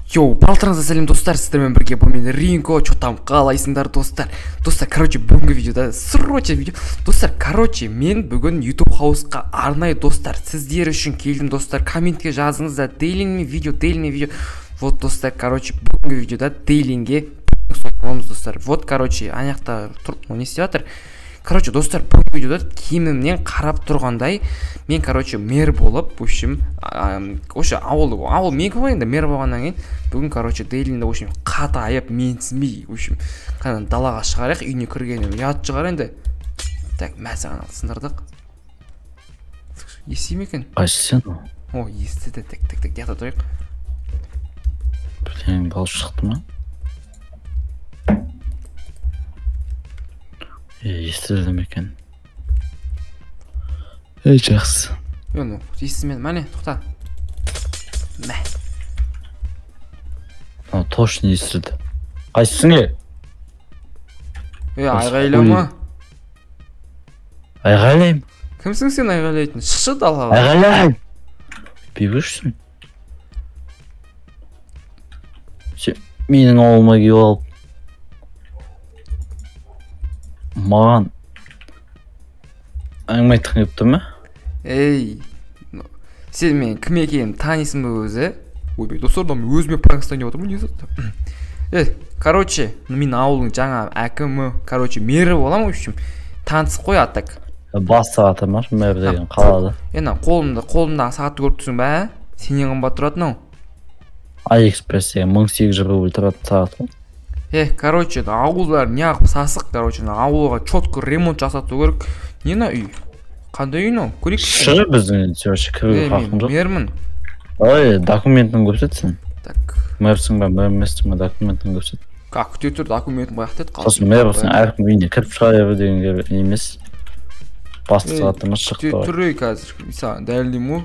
Йоу, балтырыңызға сәлем достар, сіздермен бірге мен Ринго, что там қалайсыңдар достар. Достар, бүгінгі видеода видео. Достар, мен бүгін YouTube хаусқа арнайы достар, сіздер үшін келдім достар. Комментке жазыңыздар, дейлинмен видео. Вот достар, бүгінгі видеода дейлинге соғамыз достар. Вот, аяқта тұрып, не істеп жатыр. Достар, бүгінгі видеода киімімнен қарап тұрғандай, мен, мэр болып, в общем, ауыл мен енді мэр болғаннан кейін, бүгін, дейлінде, в общем, қатайып, менсінбей, в общем, далаға шығарайық, үйіне кіргенім, ұят шығар енді. Так, мәсіған сындырдық. Ести ме екен? Қайсы сен? О, естіді, так, деқта тұрайық. Білген бал шықты ма? Естілдім екен. Жақсы. Ну, естімеді, мәне, тоқта. Мә. Точно естілді. Қайсысың е? Айғайлама. Айғайлайым. Кімсің сен айғайлайтын? Шықшы далаға. Айғайлайым. Бейбішсің. Сен менің ауылыма келіп алып, маған әңгіме айтқың келіп тұр ма? Ей, сен мен кім екенін танисың ба өзі? Ойбай, достар, мен өзіме пранкстан деп отырмын, не зат? Мен ауылдың жаңа әкімі, мері болам, в общем, таныс қой аттак. Басты аты ма, мэр деген қалады. Қолымдағы сағатты көріп тұрсың ба? Сенен қымбат тұратын ау? Алиэкспресс деген 1800 рубль тұратын сағат ғой. Ауылдар неғып сасық, ауылға чотко ремонт жасату керек. Нені үй? Қандай үй нау? Көрек? Шыры біздің кіруге қақым жоқ. Мермін. Ой, документін көрсетсін. Так. Мэрсің ба, мэрместің ба, документін көрсет. Күте тұр, документін қаяқты еді. Сосын мэрсің әркім үйіне кіріп шыға дегенге емес. Басты сағаттымыз шықты ғой. Күте тұр қазір. Мысалы, дәлдеймі?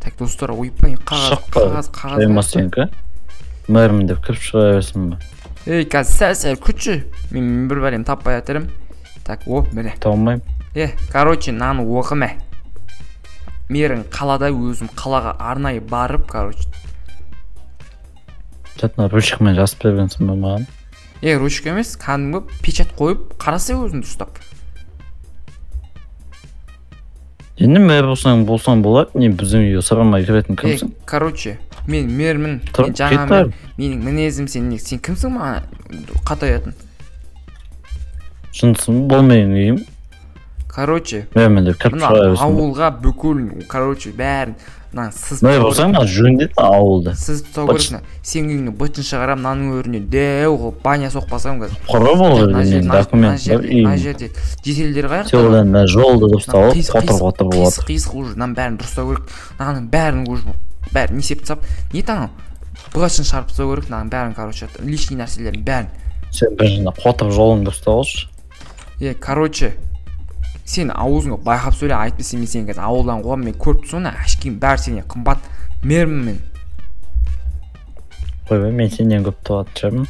Так, достар, ойпайын, қағаз. Мэрмін деп кіріп шыға берсің ба? Ей, қазір сәл күтші. Мен бір бәрем таппай атырым. Так, міне. Таумайым. Наны оқыма. Мерің қалада өзім қалаға арнайы барып, Жатына ручкамен жазып бергенсің ба маған? Ручка емес, кәдімгі печат қойып, қарасы өзіңді ұстап. Енді мэр болсаң болады, не біздің үйге сұрамай кіретін кімсің? Мен мермін, мен жаңа мэр, менің мінезім сен кімсің маған қатаятын? Шынсың, бұл менің үйім. Мермін деп кіріп шыға берсің. Ауылға бүкіл, бәрін, мэр болсаң ма жөндет ауылды. Сіз тұтау көрсің, сен үйіңі бытын шығарам, наның өріне дәу ғып, баня соқпасам қазір. Құры бол мен документ бар үйім. Жерде жетелдер қайық? Сеулен жолды дұрыстау, қотыр болады. Қисық ұжы, бәрін дұрыстау керек, нағының бәрін ұжы, бәрін несеп тсап, не таңы? Бұғашын шарып тұтау керек, нағының бәрін, лишний нәрселерін бәрін. Сен бір жында қотыр жолын дұрыстау олшы? Сен ауызыңа байқап сөйле айтпесе мен сен қазір ауылдан қоғам мен көріп тұрсың әшкейін бәрі сенен қымбат мермін мен. Ойбай, мен сенен көп туатын шығармын.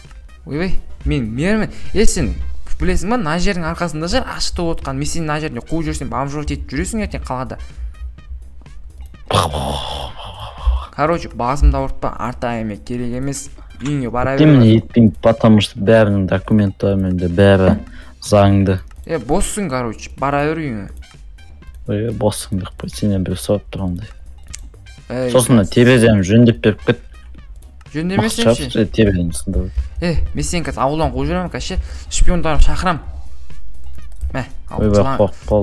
Ойбай, мен мермін. Сен білесің ба, на жердің арқасында жар ашықты отқан. Мен сен на жеріне қуып жүрсен, бомжолт етіп жүресің ертең қалада. Басымды ауыртпа, артайыме керек емес. Үйіңе бара бер. Деміне етпеймін, потому что бәрінің документтарымен де бәрі заңды. Боссың, бара бер үйіңе. Ой, боссың деп қой, сенен бір сұрап тұрғандай. Сосын терезем жөндеп беріп кет. Жөндемесен ше? Терезем сындырып. Мен сен қазір ауылдан қуып жүремін, кәше шпиондарын шақырам.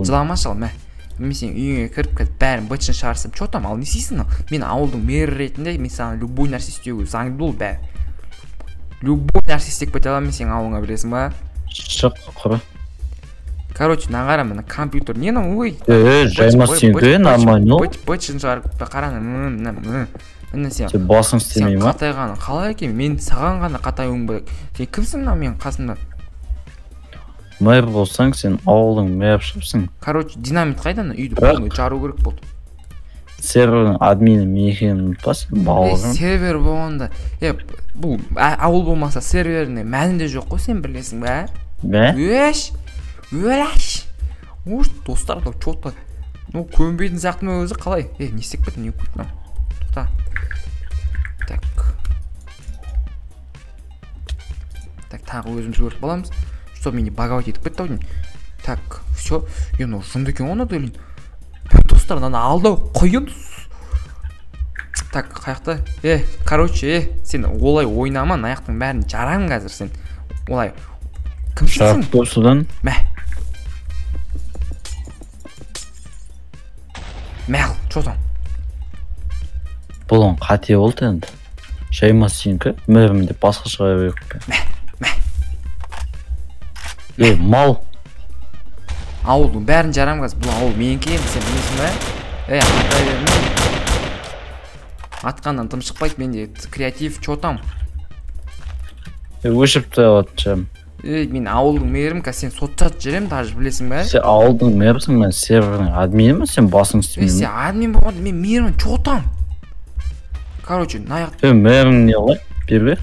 Жылама шал, мен сен үйіңе кіріп кәді бәрін бытшын шарысым. Чо там, ал не істейсің? Мен ауылдың мэрі ретінде, мен саған любой нәрсе істеуге заңды бол бәрі. Любой нәрсе істеп кете аламын, мен сен ауылыңа білесің ба? Шық, құры. Нағара мына компьютер нені ой? Жайма сенге нормально. Бытшын шығарып қараны. Сен басың істемей ма? Сен қатайғаны қалай екен? Мен саған ғана қатайуың бөлек. Сен кімсің мен қасымда? Мэр болсаң сен ауылың мэр шыпсың. Динамит қайдан? Үйді қолыңды жару керек болды. Сервердің админі мен екенін ұмытпасың балығын. Сервер болғанда, бұл ауыл болмаса серверіне мәнінде жоқ қой, сен білесің бә? Өш, достар да чотта. Көнбейтін сақтың өзі қалай? Не істеп кеттің, не көттің? Тоқта. Так. Так, тағы өзіміз көріп қаламыз. Что мені баговать етіп кетті ау. Так, все. Ені жынды екен оны дейін. Достар, ана алдау қойын. Так, қаяқта? Короче, сен олай ойнама, аяқтың бәрін жарам қазір сен. Олай. Кімсің? Жарып болсыдан. Мәл, чотам. Бұлың қате болды енді. Жайма сенкі, мөрім деп басқа шыға беріп пе. Мал. Ауылдың бәрін жарам қазір. Бұл ауыл менің кейін, сен білесің бе? Аттай берме. Атқаннан тым шықпайды менде. Креатив, чотам. Өшіп тұяғатыншам. Мен ауылдың мейірім, сен сотчат жерем, даже білесің бе? Сен ауылдың мейірімсің, мен сервердің админі ме? Сен басың істемеймін? Сен админ болғанда, мен мейірімін чотам. Короче, наяқ... Мейірім не олай? Бербе?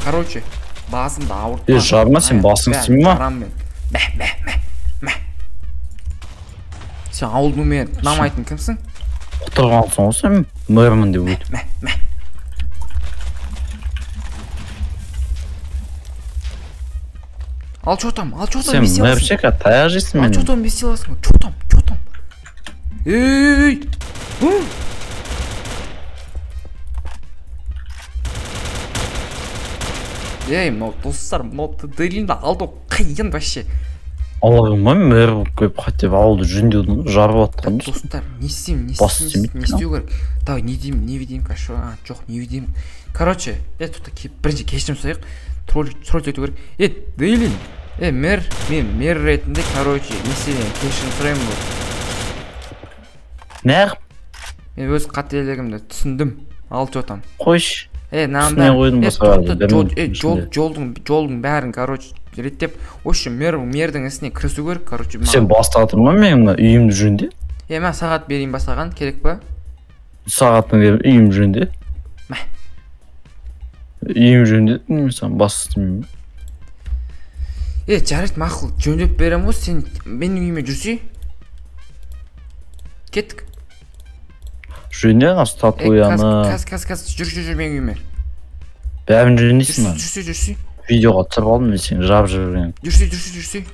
Короче, басымды ауыртма. Жарма, сен басың істемей ма? Жарам мен. Мә. Сен ауылдың мен намайтын кімсің? Құтырған соң осы мен мейірімін деп өйтіп. Мә. Ал чотам, сен мәршек таяқ жейсің мен. Ал чотам бес силасың, чотам. Ей! Мынау достар, мынау дыринді алды қиын вообще. Allah'ım мәрі көп қатеп ауылды жөндеудің жарып атқан. Достар, не істеу керек? Давай, не видим, жоқ, не видим. Короче, тут бірінші кешірім сұрайық. Тролль өту керек. Дейлин, мен мэр ретінде, короче, не істеген кешірім сұрайым бұл. Неғып? Мен өз қателігімді түсіндім. Ал чотам. Қойш. Түсіне қойдым жолдың бәрін, короче, реттеп. Ошы, мердің ісіне кірісу керек, короче. Сен бастатыр ма мен үйімді жөнде? Мен сағат берейін бастаған, керек па? Сағатын беріп үйім жөнде? Үйім жөнде, мен бастатырмын. Жарайды, мақыл, жөндеп берем ғой, сен менің үйіме жүрсей? Кеттік. Жөнде астат ұяны. Кәз, жүр менің үйіме. Бәрін жөндейсің мен? Жүрсей. Видеоға тұрып алдым мен сен жап жүрген. Жүрсей.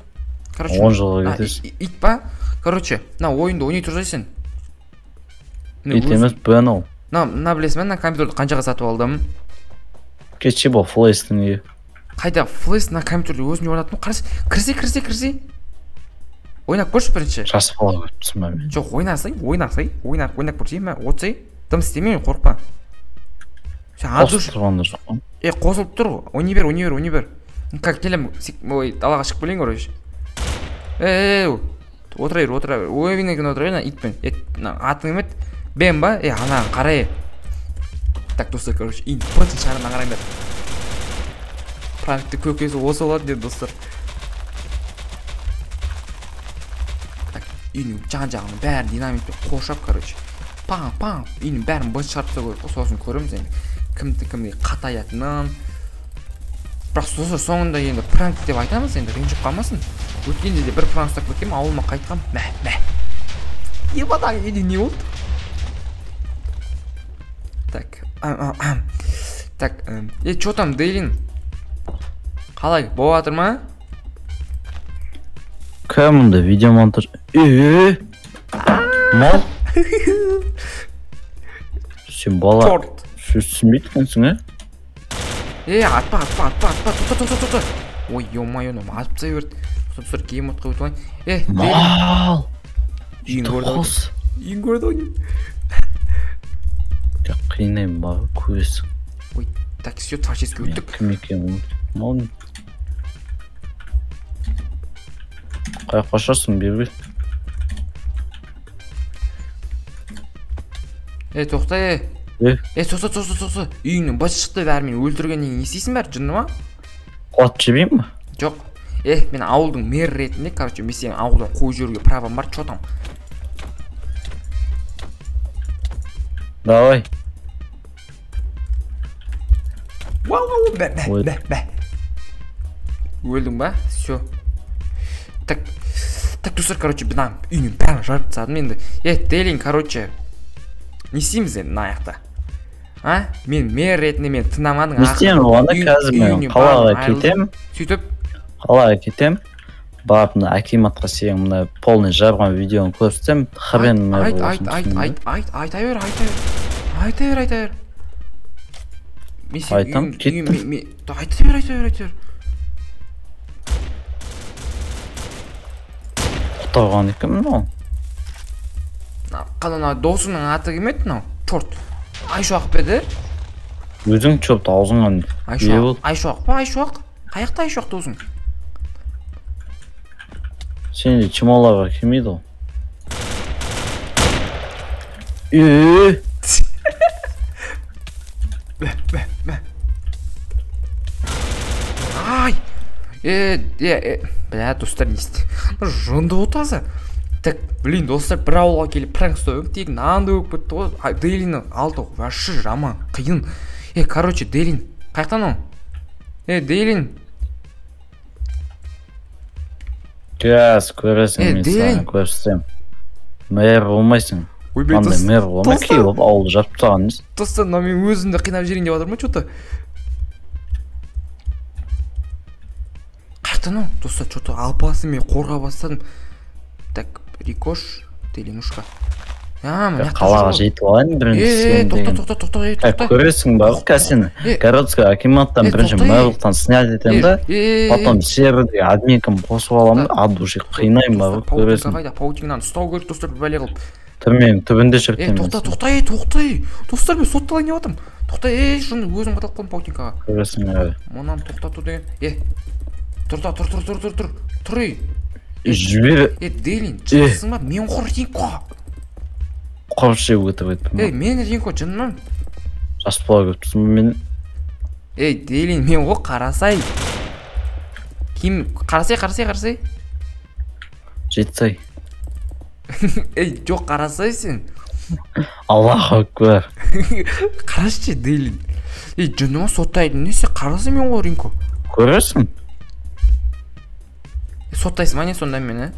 10 жылға кетесің. Ит па? Короче, ойынды ойнай тұрсайсың. Ит емес бұян ол. Білесің мен, компьютерді қаншаға сатып алдым? Кетші бұл флейстің ие. Қайда флейс компьютерді өзімде ойнаттым. Кірсей. Ойнап көрші бірінші. Жасы бала көптісің ба мен? Жоқ, ойнап көрсей, отсай. Дым істемей, қорқпа. Қосып тұрғанда жоқ қой. Қосылып тұр ғой. Ойнай бер. Как келем, далаға шығып келейін короче. Отыра бер. Ойбинеген отыра бер, итпен. Атың емет. Бен ба? Анаған қарай. Так, достар, короче, бытын шарына қараңдар. Пранкты көкесі осы болады деді достар. Так, үйінің жан-жағының бәрін динамитпен қоршап, короче. Пам, үйінің бәрін быт шарпса көріп, сосын көреміз енді. Кімді қатаятынын. Бірақ достар, соңында енді пранк деп айтамыз, енді ренжіп қалмасын. Өткенде де бір пранк ұстап кеткем, ауылыма қайтқам. Мә. Ебадағы еді не болды? Так, чё там, Дейлин? Қалай, болатыр ма? Кәмінді видеомонтаж. Мал? Сен бала сөз түсінбейді кәнсің, атпа. Тоқта. Ой, ё-майо, атып тастай берді. Тоқта, кейім отқа өтіп алайын. Мал! Үйін көрді ойын. Қиынайым бағы көресің. Ой, так, все, творческий өттік. Кім екен мал? Қаяқ қашасың бербе? Тоқта, тоқта. Үйіңнің басы шықты бәрімен өлтіргеннен естейсің бәрі, жынды ма? Қуат жебейм ба? Жоқ. Мен ауылдың мэр ретінде, короче, мен сенің ауылдан қой жүруге правам бар, чотам. Давай. Бә. Өлдің ба? Все. Так, достар, короче, бұдан үйінің бәрін жарып тастадым енді. Дейлин, короче, не істейміз енді аяқта? Мен мэр ретінде мен тыңдамадың. Не істеймін оны қазір мен қалаға кетем. Сөйтіп Қалаға кетем. Барып мына акиматқа сенің мына полный жабған видеоны көрсетсем, хрен айта бер. Айтам, кеттім. Айта бер. Құтарған екен мынау. Қана досыңның аты кім еді мынау? Чорт. Айшуақ беді? Өзің чорт аузыңнан. Айшуақ па? Айшуақ? Қаяқта Айшуақ досың? Сенде чималарға келмейді ол. Ай! Бля, достар не істе. Жонды отазы. Так, блин, достар бір ауылға келіп пранк ұстауым. Тек нанды өп бітті. Дейліні алды. Вообще жаман, қиын. Короче, Дейлин. Қаяқтан ол? Дейлин. Кәс, көресің мен саған көрсетем. Мэр болмайсың. Қандай мэр болмай келіп ауылды жапып тағаныз. Достар, мен өзімді қинап жерін деп адыр ма, что-то? Қаяқтан ол? Достар, что-то алпасы мен қорға бастадым. Так, Рикош, Дейлинушка. Қалаға жетіп алайын бірінші. Тоқта. Көресің ба, кәсені. Городская акиматтан бірінші мэрлықтан снять етем да, потом серверде админкам қосып аламын, ад уже қинайым ба, көресің. Паутингнан ұстау керек, достар, бір бәле қылып. Түрмен, түбінде шірттем. Тоқта. Достар, мен сотталайын деп атым. Тоқта, шыны өзім қаталып қалым паутинкаға. Көресің, әй. Мұнан тоқтату деген. Тұр. Жібер. Дейлин, жынсың ба, мен қор Ринко. Қоршы өтіп өтпім. Мен Ринко жынмын. Жаспала көптісің мен. Дейлин, мен ғой қарасай. Кім? Қарасай. Жетсай. Жоқ, қарасай сен. Аллах акбар. Қарашы, Дейлин. Жыныма соттайдың, несе қарасай мен ғой Ринко. Көресің? Соттайсың ма не сонда мені?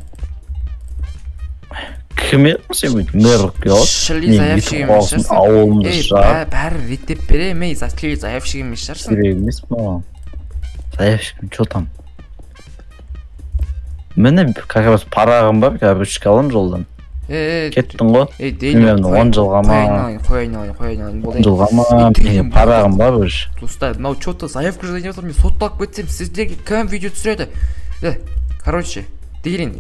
Кім едің сен өйтіп мэрік келіп? Шли заявщик емес жарсың. Ауылымды жап. Бәрі реттеп берем, шли заявщик емес жарсың. Керек емес маған. Заявщикім, чо там? Мені как раз парағым бар, кәбіршік алам жолдан. Кеттің ғой? Мен 10 жылға ма? Қойайын. 10 жылға ма? Мен парағым бар өш. Достар, мынау чо-то заявка жазайын деп отыр, мен сотталып кетсем, сіздерге кім видео түсіреді? Короче, Дейлин,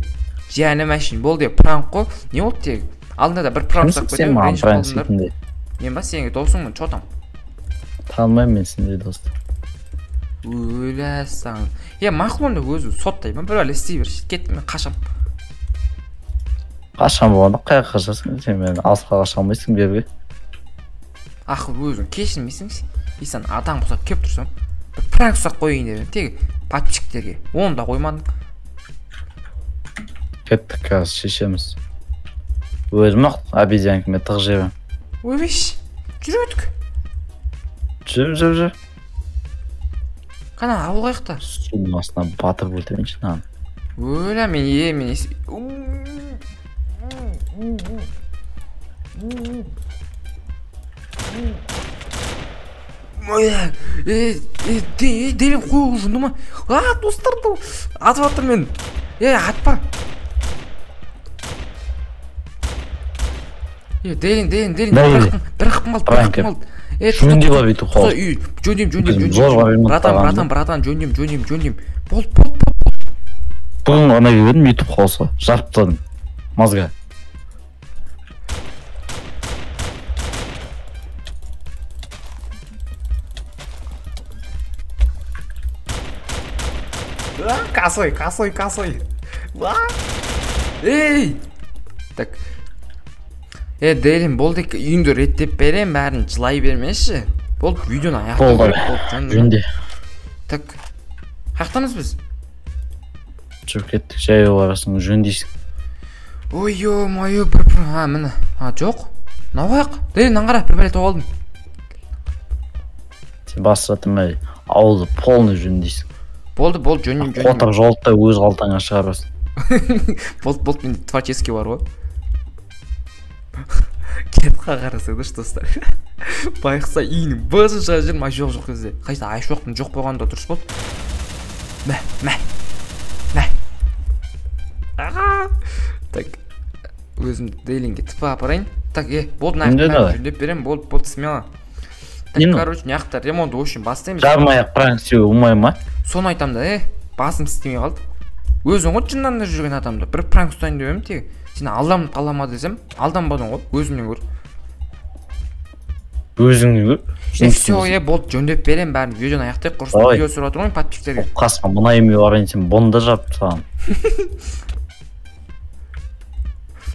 жиәнім әшін болды, пранк қой. Не болды тегі? Алдында да бір пранк сақ бөтем, ренжіп болдыңдар. Мен ба, сенге досыңмын, чо там? Танымайм мен сендей досты. Өләсің. Мақұл онда өзі соттаймын, бір әлі істей берші. Кеттім, мен қашам. Қашам болғанда қайық қашасың? Сен мен алысқа қаша алмайсың берге. Ақыл өзің кешірмейсің. Сен адам құсап кеп тұрсам, бір пранк сақ қойын деп, тегі подписчиктерге. Оны да қоймадың. Кеттік қазір шешеміз. Өзім ақ обезьянкіме тық жебем. Өбеш, жүр өтік. Жүр. Қана ауыл қайықта? Судың астына батырып өлтірейінші нағын. Өлә, мен Дейлин қой ұжынды ма? Достарды атып атыр мен. Атпа. Дейлин, бір қықпым қалды. Жөндеп ап ету қол. Жөндем. Братан, жөндем. Бол. Бүгін ғана келдім етіп қолсы. Жарыптадым. Мазға. Косой. Так. Дейлин, болды үйінді реттеп берем, бәрін жылай бермеші. Болды, видеоны аяқта болды, жөнде. Так, қаяқтамыз біз? Жоқ, кеттік, жай оларасың, жөндейсің. Ой-ой-ой, міне. Жоқ, нау қаяқ? Дейлин, наңғара, бір бәле тоғалдым. Сен басыратым әй, ауылды полный жөндейсің. Болды, жөндем. Қотыр жолтта өз қалтаңа шығарасың. Болды, мен творческий бар ғой. Кет қағарасың, достар. байқаса үйінің базы шыға жүрмін айшуақ жоқ кезде. Қайсы айшуақтың жоқ болғанда дұрыс болды. Так, өзім дейлинге тіпа апарайын. Так, болды, жөндеп берем, болды, смело. Так, короче, неяқта ремонт үшін бастаймыз. Жармай-ақ пранк істеу оңай ма? Соны айтам да, басым істемей қалды. Өзің ғой жыннан да жүрген адамды бір пранк ұстайын деп едім тегі. Сені алдамын қалама десем, алданбадың ғой, өзімнен көр. Өзіңнен көр? Все, болды, жөндеп берем бәрін, видеоны аяқтайық, құрсын видео сұрап отырмын подписчиктерге. Қасқа мұна емей барайын сен бұны да жап саған.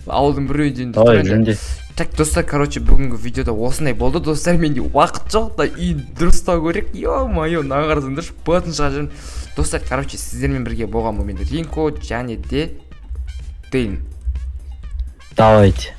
Ауылдың бір үйден. Так, достар, короче, бүгінгі видеода осындай болды. Достар, менде уақыт жоқ та үйін дұрыстау керек. Ё-майо, нағарызыңдаршы, бұтын шыға жүрмін. Достар, короче, сіздермен бірге болған моментте Ринко және де Дейн. Давайте.